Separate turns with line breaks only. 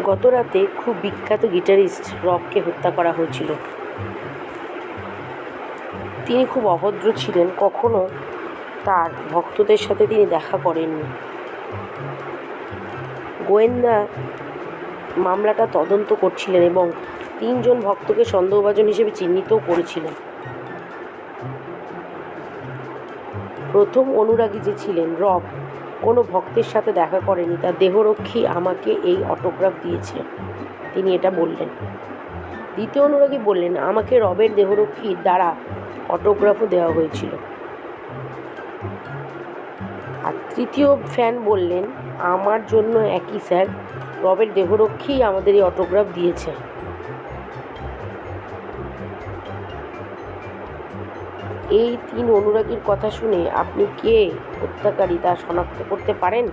গতরাতে খুব বিখ্যাত গিটারিস্ট রবকে হত্যা করা হয়েছিল। তিনি খুব অভদ্র ছিলেন, কখনো তার ভক্তদের সাথে তিনি দেখা করেননি। গোয়েন্দা মামলাটা তদন্ত করছিলেন এবং 3 জন ভক্তকে সন্দেহভাজন হিসেবে চিহ্নিতও করেছিলেন। প্রথম অনুরাগী যে ছিলেন রব, কোনো ভক্তের সাথে দেখা করেনি। তার দেহরক্ষী আমাকে এই অটোগ্রাফ দিয়েছে, তিনি এটা বললেন। দ্বিতীয় অনুরাগী বললেন, আমাকে রবের দেহরক্ষীর দ্বারা অটোগ্রাফও দেওয়া হয়েছিল। আর তৃতীয় ফ্যান বললেন, আমার জন্য একই স্যার, রবের দেহরক্ষী আমাদের এই অটোগ্রাফ দিয়েছে। এই 3 অনুরাগীর কথা শুনে আপনি কে হত্যাকারী তা শনাক্ত করতে পারেন?